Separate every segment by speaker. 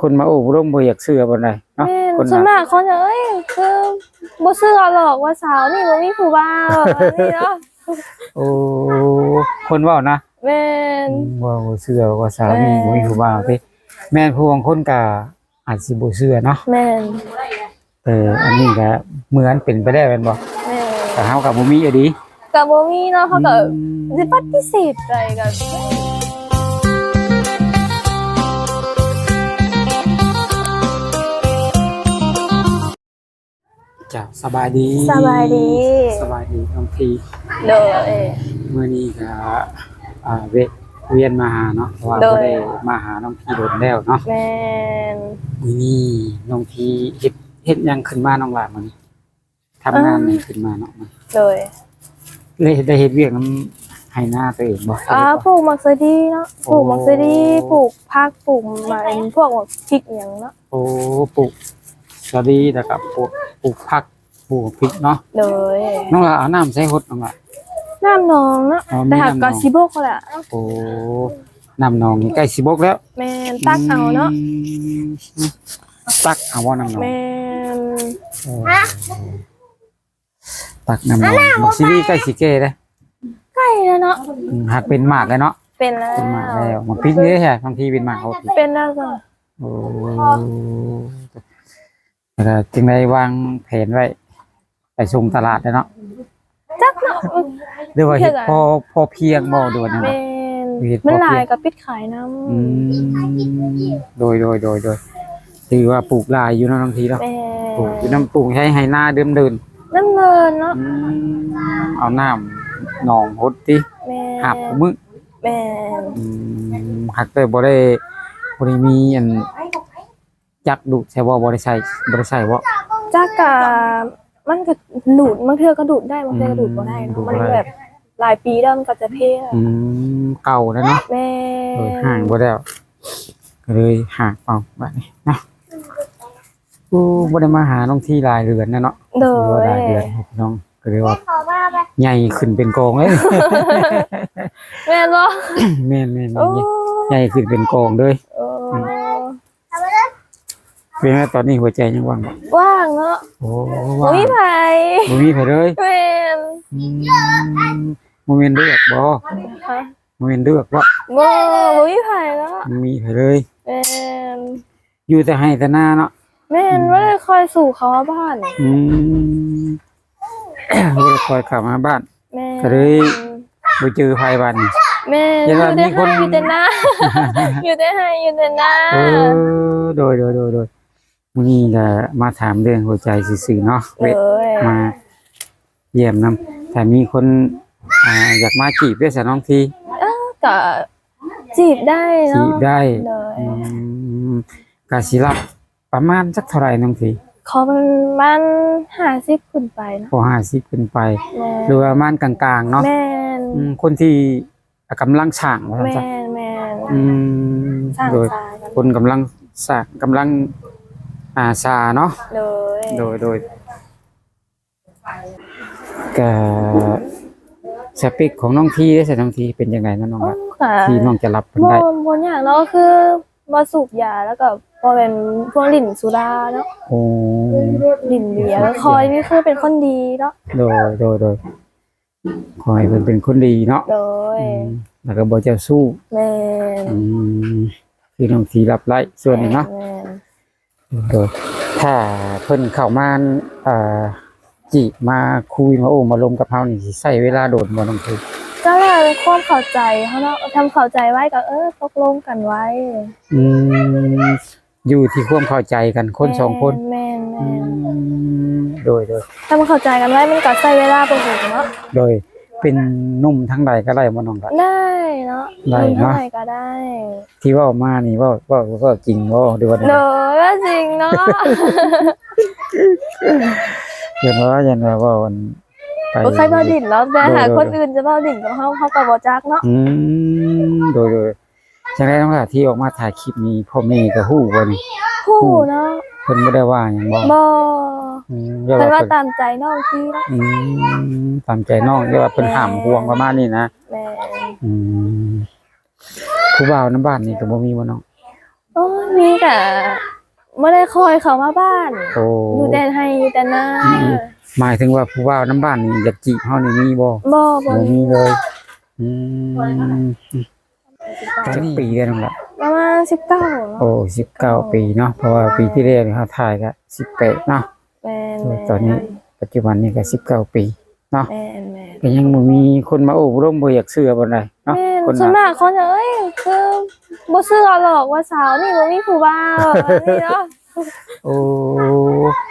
Speaker 1: คนมาโอ้ร่มบ่อยากเชื่อบ่ได้เนาะคน
Speaker 2: ส่วนมากคนเอ้ยคือบ่เชื่อหรอกว่าสาวนี่บ่มีผู้บ่าวนี่เนาะ
Speaker 1: โอ้คนเว้านะ
Speaker 2: แม่น
Speaker 1: บ่เชื่อว่าสาวนี่บ่มีผู้บ่าวติแม่นผู้บางคนก็อาจสิบ่เชื่อเนาะ
Speaker 2: แม่น
Speaker 1: แต่อันนี้ก็เหมือนเป็นไปได้แม่นบ่
Speaker 2: แม่น
Speaker 1: แต่เฮาก็บ่มีอยู่ดี
Speaker 2: ก็บ่มีเนาะเขาก็สิปฏิเสธไปก็
Speaker 1: จ้ะสบายดี
Speaker 2: สบายดี
Speaker 1: น้องที
Speaker 2: เด้อ
Speaker 1: มื้อนี้ก็เวียนมาหาเนาะเพราะว่าบ่ได้มาหาน้องทีโดนแล้วเนาะ
Speaker 2: แม่น
Speaker 1: มื้อนี้น้องทีเฮ็ดหยังขึ้นมาน้องหลานมื้อนี้ทำงานหยังขึ้นมาเนาะ
Speaker 2: โดย
Speaker 1: เลยได้เฮ็ดเวียกนำให้หน้าตัวเองบ่
Speaker 2: ปลูกมักสะดีเนาะปลูกมักสะดีปลูกผักปลูกมาพวกพริกหยังเนาะ
Speaker 1: โอ้ปลูกสะดีแล้วก็ปลูกผักปลูกพริกเนาะ
Speaker 2: โดย
Speaker 1: น้องหลานเอาน้ำใส่หดน้องหลาน
Speaker 2: น้ำนองเนาะแต่หากก็สิบกแหละ
Speaker 1: โอ้น้ำนองนี่ใกล้สิบกแล้ว
Speaker 2: แม่นตักเอาเนาะ
Speaker 1: ตักเอาว่าน้ำนอง
Speaker 2: แม่น
Speaker 1: ตักน้ำนองซีรีส์ใกล้สิเก้เลย
Speaker 2: ใกล้แล้วเนาะ
Speaker 1: หักเป็นหมากเลยเนาะ
Speaker 2: เป็นแล้ว
Speaker 1: เป็นหมากแล้วมันพริกนี่ใช่บางทีเป็นหมากเขา
Speaker 2: เป็นแล้วจ้ะ
Speaker 1: โอ้แต่จึงได้วางแผนไว้ไปส่งตลาดเลยเนาะ
Speaker 2: จักเนาะ
Speaker 1: เดี๋ยวว่าเห็ดพอเพียงบ่ด้วยนะ
Speaker 2: มันหลายกับปิดขายน้
Speaker 1: ำโดยถือว่าปลูกลายอยู่นะบางทีเนาะปลูกอยู่น้ำปลูกให้หน้าเดิน
Speaker 2: น้ำเนินเนาะ
Speaker 1: เอาน้ำหนองหดที่หักมึกหักแต่บ่ได้มีอันจักดูใช่ว่าบ่ได้ใส่ว่า
Speaker 2: จักกะมันก็ดูดบางเทื่อก็ดูดได้บางเทื่อก็ดูดบ่ได้มันแบบหลายปีแล้วมันก็จะเพ่
Speaker 1: เก่าแล้วเนาะห่างบ่แล้วก็เลยห่างเอาแบบนี้เนาะกูบ่ได้มาหาน้องที่ลายเรือนนะเนาะลายเรือนน้องก็เลยว่าใหญ่ขึ้นเป็นกองเลย
Speaker 2: แม่นบ่
Speaker 1: แม่นใหญ่ขึ้นเป็นกองเลยเป็นไงตอนนี้หัวใจยังว่าง
Speaker 2: ว่างเนาะ
Speaker 1: โอ้
Speaker 2: บ่มีไผ
Speaker 1: เลย
Speaker 2: แม่น
Speaker 1: โมเมนต์เลือกบ่โมเมนต์เลือกบ่
Speaker 2: มีไผเนาะ
Speaker 1: มีไผเลย
Speaker 2: แม่น
Speaker 1: อยู่แต่ให้แต่หน้าเนาะ
Speaker 2: แม่นบ่ได้คอยสู่เขาบ้าน
Speaker 1: บ่ได้คอยเข้ามาบ้านก็เลยบ่เจอไผบ้านนี่
Speaker 2: แม่อยู่แต่ให้อยู่แต่หน้าอยู่แต่ให้อยู่แต่หน้า
Speaker 1: โดยมื้อนี้ก็มาถามเรื่องหัวใจซื่อๆเนาะมาเยี่ยมนำถ้ามีคนอยากมาจีบด้วยสะน้องที
Speaker 2: ก็จีบได้เนาะ
Speaker 1: จีบได้ก็สิรับประมาณสักเท่าไหร่น้องที
Speaker 2: ขอประมาณ50ขึ้นไปเนาะ
Speaker 1: พอ50ขึ้นไปหรือว่าประมาณกลางๆเนาะ
Speaker 2: แม่น
Speaker 1: คนที่กำลังสร้างว่า
Speaker 2: ซั่นแม่น
Speaker 1: โดยคนกำลังสร้างกำลังสาเนาะโดยก็สเปคของน้องทีได้ใช่น้องทีเป็นยังไงนะน้องที่น้องจะรับเป็นได้
Speaker 2: บ่อย่างเนาะคือบ่สูบยาแล้วก็บ่เป็นพวกลิ้นสุราเนาะ
Speaker 1: โอ้
Speaker 2: ลิ้นเบียร์แล้วคอยนี่คือเป็นคนดีเนาะ
Speaker 1: โดยคอยเป็นคนดีเนาะแล้วก็บ่เจ้าสู้
Speaker 2: แม่น
Speaker 1: คือน้องทีรับไล่ส่วนนี้เนาะโดยถ้าเพิ่นเข้ามาจีบมาคุยมาโอ้มาลมกับเฮานี่สิใช้เวลาโดนบ่น้องที
Speaker 2: ก็แล้วความเข้าใจเฮาเนาะทำเข้าใจไว้ก็ตกลงกันไว้
Speaker 1: อยู่ที่ความเข้าใจกันคน2คน
Speaker 2: แม่น
Speaker 1: โดย
Speaker 2: ถ้ามันเข้าใจกันไว้มันก็ใช้เวลาบ่ถึงเนาะ
Speaker 1: โดยเป็นนุ่มทั้งใดก็ได้บ่น้อง
Speaker 2: ได้เนาะ
Speaker 1: ได้เนาะ
Speaker 2: ก็ได้
Speaker 1: ที่ว่ามานี่ว่าจริงบ่หรือว่า
Speaker 2: ว่าจริงเนาะ
Speaker 1: อย่างว่าวันไป
Speaker 2: บ่ใครบ่ดิ่นเนาะแต่หาคนอื่นจะบ่ดิ่นกับเฮาก็บ่จักเนาะ
Speaker 1: โดยจังได๋น้องที่ออกมาถ่ายคลิปนี้พ่อแม่ก็ฮู้บ่นี่
Speaker 2: ฮู้เนาะ
Speaker 1: เพิ่นบ่ได้ว่าหยังบ่
Speaker 2: เพิ่นว่าตามใจน้องที่เนาะ
Speaker 1: ตามใจน้องเรียกว่าเพิ่นห้ามห่วงประมาณนี้นะ
Speaker 2: แม่
Speaker 1: ผู้บ่าวน้ำบ้านนี่ก็บ่มีบ่น้อง
Speaker 2: โอ้ยมีแต่ไม่ได้คอยเขามาบ้าน
Speaker 1: โอ้
Speaker 2: อยู่แต่ให้อยู่แต่หน้า
Speaker 1: หมายถึงว่าผู้ว่าน้ำบ้านนี่อยากจีบเฮานี่มีบ่
Speaker 2: บ่
Speaker 1: บ่มีเลยอืมจักปีได้น้องละ
Speaker 2: ประมาณ19เนาะ
Speaker 1: โอ้19 ปีเนาะเพราะว่าปีที่แล้วนี่เฮาถ่ายก็18เนาะ
Speaker 2: แม่น
Speaker 1: ตอนนี้ปัจจุบันนี้ก็19 ปีเนาะ
Speaker 2: แม่นแม่น
Speaker 1: ก็ยังบ่มีคนมาโอบรมบ่อยากเชื่อบ่ได้เนาะ
Speaker 2: แม่น
Speaker 1: คน
Speaker 2: ส่วน
Speaker 1: น่ะ
Speaker 2: มากคนจะคือบ่เชื่อหรอกว่าสาวนี่บ่มีผู้บ่าวนี่เนาะ
Speaker 1: โอ้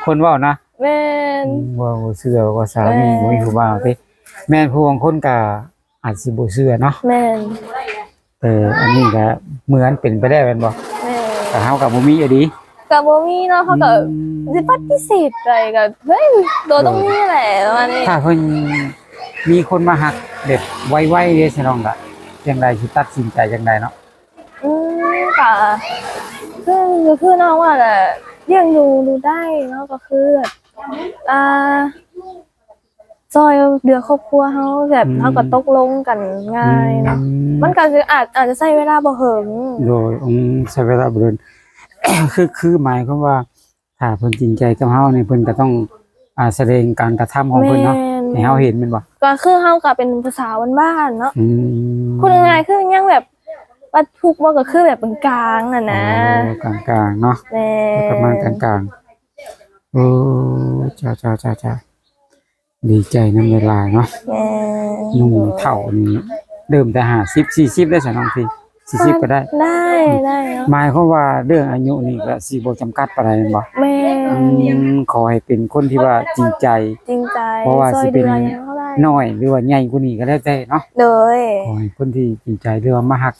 Speaker 1: คนเว้านะ
Speaker 2: แม่น
Speaker 1: ว่าบ่เชื่อว่าสาวนี่บ่มีผู้บ่าวติแม่นผู้บางคนก็อาจสิบ่เชื่อเนาะ
Speaker 2: แม่น
Speaker 1: แต่อันนี้ก็เหมือนเป็นไปได้แม่นบ่
Speaker 2: แม่น
Speaker 1: แต่เฮาก็บ่มีอยู่ดี
Speaker 2: ก็บ่มีเนาะเขาก็สิปฏิเสธไปก็เฮ้ยตัวตรงนี้แหละประมาณนี้
Speaker 1: ถ้าเพิ่นมีคนมาหักแบบไวๆเด้ซะน้องก็จังไดสิตัดสินใจจังไดเนาะ
Speaker 2: ก็คือน้องว่าแหละเลี้ยงดูได้เนาะก็คือแบบอ่าซอยเดือครอบครัวเฮาแบบเฮาก็ตกลงกันง่ายเนาะมันก็คืออาจจะใช้เวลาบ่เหิง
Speaker 1: โดยใช้เวลาบ่เดิน คือหมายความว่าถ้าเพิ่นจริงใจกับเฮานี่เพิ่นก็ต้องแสดงการกระทำของเพิ่นเนาะให้เฮาเห็นแม่นบ่
Speaker 2: ก็คือเฮาก็เป็นภาษาบ้านๆเนาะ
Speaker 1: อืม
Speaker 2: พูดง่ายๆคือยังแบบว่าทุกข์บ่ก็คือแบบเป็นกลางอ่ะนะ
Speaker 1: โอ้กลางๆเนาะ
Speaker 2: แม่
Speaker 1: ประมาณกลางๆโอ้จ้าดีใจนำเวลาเนาะ
Speaker 2: แม่
Speaker 1: นุ่งเฒ่านี่เริ่มแต่50 40ได้ซะน้องพี่40ก็ได้
Speaker 2: ได้เนาะ
Speaker 1: หมายความว่าเรื่องอายุนี่ก็สิบ่จำกัดปานใดแม่นบ่
Speaker 2: แม่
Speaker 1: ขอให้เป็นคนที่ว่าจริงใจ
Speaker 2: จริงใจ
Speaker 1: เพราะว่าสิเป็น
Speaker 2: ซอยดือยังเท่าไหร่
Speaker 1: น้อยหรือว่าใหญ่กว่านี้ก็แล้วแต่เนาะ
Speaker 2: เลย
Speaker 1: ขอให้คนที่จริงใจหรือว่ามาฮัก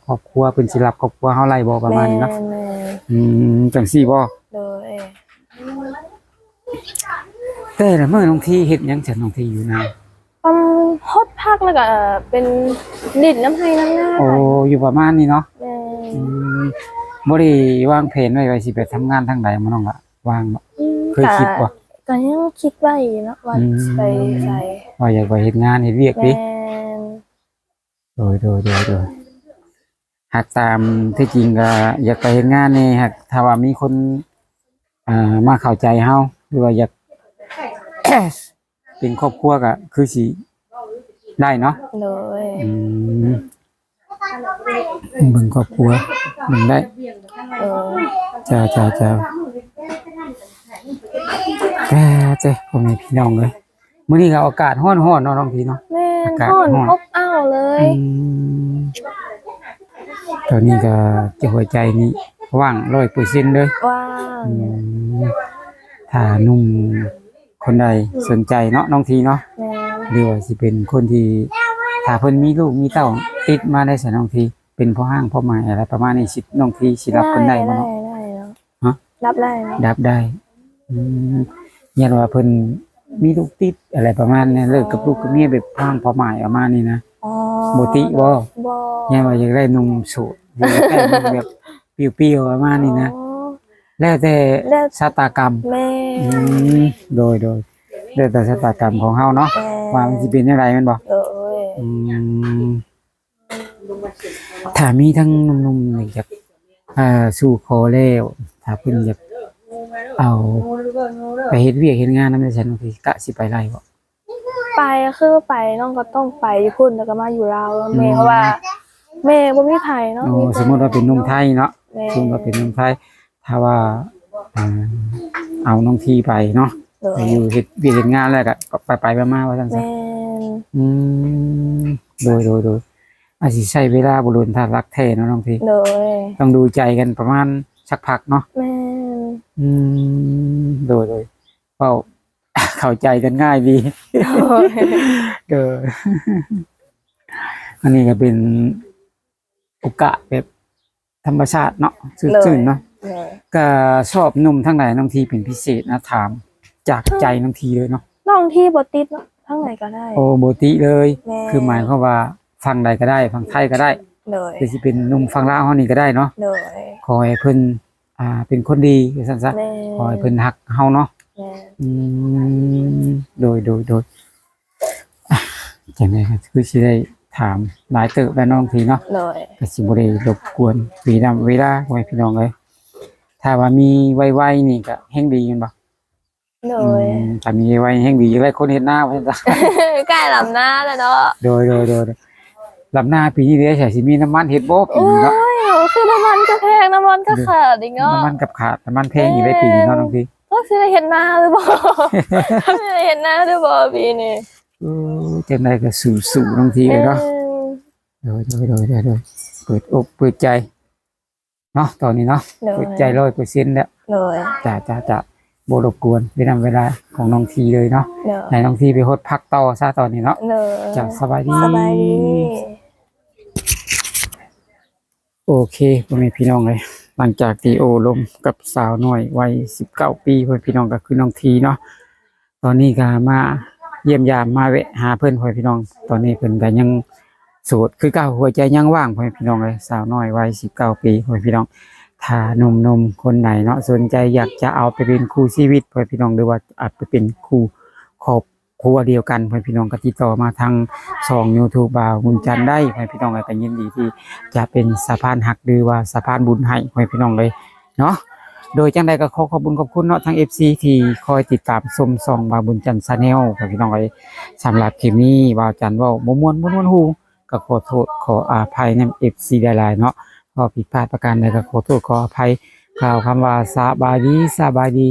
Speaker 1: ครอบครัวเป็นสิรับครอบครัวเฮาไล่บ่ประมาณนี้เนาะ
Speaker 2: แม่
Speaker 1: จังซี่บ่
Speaker 2: เลย
Speaker 1: แต่ละมื้อน้องที่เฮ็ดหยังจังน้องที่อยู่นา
Speaker 2: ความฮดพักแล้วก็เป็นดินน้ำให้น้ำหน้า
Speaker 1: โอ้อยู่ประมาณนี้เนาะ
Speaker 2: แม่
Speaker 1: อืมบ่ได้วางแผนไว้ว่าสิไปทำงานทางใดบ่น้องละวางบ่เคยคิดบ่
Speaker 2: ก็ยังคิดไว้เนาะว่าสิไปใส่
Speaker 1: ว่าอยากไปเฮ็ดงานเฮ็ดเวียก
Speaker 2: แม่
Speaker 1: ดิโดยหากตามที่จริงก็อยากไปเฮ็ดงานนี่หากถ้าว่ามีคนมาเข้าใจเฮาหรือว่าอยาก เป็นครอบครัวก็คือสิได้เนาะ
Speaker 2: เลย
Speaker 1: อืมเบิ่งครอบครัวเบิ่งได้
Speaker 2: เออ
Speaker 1: จ้าแต่เจ้พ่อแม่พี่น้องเลยมื้อนี้ก็อากาศร้อนๆเนาะน้องพี่เนาะ
Speaker 2: แม่
Speaker 1: อากาศ
Speaker 2: ห่อน
Speaker 1: ร้อน
Speaker 2: อบอ้าวเลย
Speaker 1: ตอนนี้ก็จะหัวใจนี่ว่าง 100% เลย
Speaker 2: ว่าง
Speaker 1: อืมถ้าหนุ่มคนใดสนใจเนาะน้องทีเนาะ
Speaker 2: แม่
Speaker 1: หรือว่าสิเป็นคนที่ถ้าเพิ่นมีลูกมีเต้าติดมาได้ซะน้องทีเป็นพ่อห้างพ่อหมายอะไรประมาณนี้สิน้องทีสิรับเพิ่นได้บ่เนาะ
Speaker 2: ได้เนาะ
Speaker 1: ฮะ
Speaker 2: รับได้เนาะ
Speaker 1: รับได้อืมยันว่าเพิ่นมีลูกติดอะไรประมาณนี้เลิกกับลูกกับเมียแบบพ่อห้างพ่อหมายประมาณนี้นะ
Speaker 2: อ๋อ
Speaker 1: บ่ติบ่
Speaker 2: บ่
Speaker 1: ยันว่าอยากได้หนุ่มโสดอยากได้หนุ่มแบบเปรี้ยวๆประมาณนี้นะ
Speaker 2: อ๋อ
Speaker 1: แล้วแต่
Speaker 2: แล้ว
Speaker 1: ชะตากรรม
Speaker 2: แม่
Speaker 1: โดยแล้วแต่ชะตากรรมของเฮาเนาะว่ามันสิเป็นจังไดแม่นบ่
Speaker 2: เลย
Speaker 1: อืมถ้ามีทั้งหนุ่มๆนี่อยากสู่ขอแล้วถ้าเพิ่นอยากเอาไปเฮ็ดเวียกเฮ็ดงานนำได้ซั่นบางทีกะสิไปไล่บ่
Speaker 2: ไปคือไปน้องก็ต้องไปอยู่พุ่นแล้วก็มาอยู่ลาวแล้วแม่เพราะว่าแม่บ่มีไผเนาะ
Speaker 1: โอ้สมมุติว่าเป็นหนุ่มไทยเนาะ
Speaker 2: แม่
Speaker 1: สมมุติว่าเป็นหนุ่มไทยถ้าว่าเอาน้องทีไปเนาะ
Speaker 2: เล
Speaker 1: ไป
Speaker 2: ย
Speaker 1: อยู่เฮ็ดเวียกเฮ็ดงานแล้วก็ไปๆมาๆว่าซั่นซะ
Speaker 2: แม่
Speaker 1: อืมโดยอาจสิใช้เวลาบ่โดนถ้ารักแท้เนาะน้องที
Speaker 2: เลย
Speaker 1: ต้องดูใจกันประมาณสักพักเนาะ
Speaker 2: แม่
Speaker 1: อืมโดยเป้า เข้าใจกันง่ายดี เออ อันนี้ก็เป็นโอกาสแบบธรรมชาติเนาะซื่นๆเนาะ
Speaker 2: เลย
Speaker 1: ก็ชอบหนุ่มทั้งหลายน้องทีเป็นพิเศษนะถามจากใจน้องทีเลยเนาะ
Speaker 2: น้องที่บ่ติดเนาะทั้งไหนก็ได้
Speaker 1: โอโบติเลย
Speaker 2: แม่
Speaker 1: คือหมายความว่าฟังใดก็ได้ฟังไทยก็ได้
Speaker 2: เลย
Speaker 1: หรือสิเป็นหนุ่มฟังลาวเฮานี่ก็ได้เนาะ
Speaker 2: เลย
Speaker 1: ขอให้เพิ่นเป็นคนดีว่าซั่นซะ
Speaker 2: แม่
Speaker 1: ขอให้เพิ่นฮักเฮาเนาะ
Speaker 2: แม่
Speaker 1: อืมโดยอ่ะจังได๋ครับคือสิได้ ถามหลายเติบแล้วน้องทีเนาะ
Speaker 2: โดย
Speaker 1: ก็สิบ่ได้รบกวนเวลาไว้พี่น้องเอ้ยถ้าว่ามีไวๆนี่ก็แฮงดีแม่นบ่
Speaker 2: โดย
Speaker 1: ถ้ามีไวแฮงดีจังได๋คนเฮ็ดนาว่าซั่นซะ
Speaker 2: ใกล้ลำหน้าแล้วเนาะ
Speaker 1: โดยลำหน้าปีนี้เด้ใช่สิมีน้ำมันเฮ็ดบ่ปี
Speaker 2: โอ้
Speaker 1: นี้เนาะ
Speaker 2: ยคือน้ำมันก็แพงน้ำมันก็ขาดอีกเนาะ
Speaker 1: น้ำมันกับขาดน้ำมันแพงอีกได้ปีนี้เนาะน้องที
Speaker 2: ต้องซื้อเห็นหน้าหรือเปล่าไม่ได้เห็นหน้าหรือเปล่าปีนี้
Speaker 1: จังได๋ก็สู้ๆน้องทีเนาะโดยเปิดอกเปิดใจเนาะตอนนี้เนาะ
Speaker 2: โด
Speaker 1: เปิ
Speaker 2: ย
Speaker 1: ดใจ100%แล้ว
Speaker 2: โดย
Speaker 1: จะบ่รบกวนเวลาของน้องทีเลยเนาะ
Speaker 2: โดย
Speaker 1: ให้น้องทีไปฮดพักต่อซะตอนนี้เนาะ
Speaker 2: โดย
Speaker 1: จะสบายดี
Speaker 2: สบายดี
Speaker 1: โอเคพ่อแม่พี่น้องเลยหลังจากที่โอลมกับสาวน้อยวัย19 ปีพ่อแม่พี่น้องก็คือน้องทีเนาะตอนนี้ก็มาเยี่ยมยามมาแวะหาเพื่อนพ่อแม่พี่น้อง ตอนนี้เพิ่นก็ยังโสดคือเก่าหัวใจยังว่างพ่อแม่พี่น้องเลยสาวน้อยวัย19 ปีพ่อแม่พี่น้องถ้าหนุ่มๆคนไหนเนาะสนใจอยากจะเอาไปเป็นคู่ชีวิตพ่อแม่พี่น้องหรือว่าอาจไปเป็นคู่ครอบครัวเดียวกันพ่อแม่พี่น้องก็ติดต่อมาทางช่อง YouTube บ่าวบุญจันทร์ได้พ่อแม่พี่น้องก็ยินดีที่จะเป็นสะพานหักหรือว่าสะพานบุญให้พ่อแม่พี่น้องเลยเนาะโดยจังใดก็ขอบคุณเนาะทั้ง FC ที่คอยติดตามชมช่องบ่าวบุญจันทร์ Channel พ่อแม่พี่น้องเลยสำหรับคลิปนี้บ่าวจันทร์เว้าบ่ม่วนฮูก็ขอโทษขออภัยนำ FC หลายๆเนาะพอผิดพลาดประการใดก็ขอโทษขออภัยกล่าวคำว่าสบายดี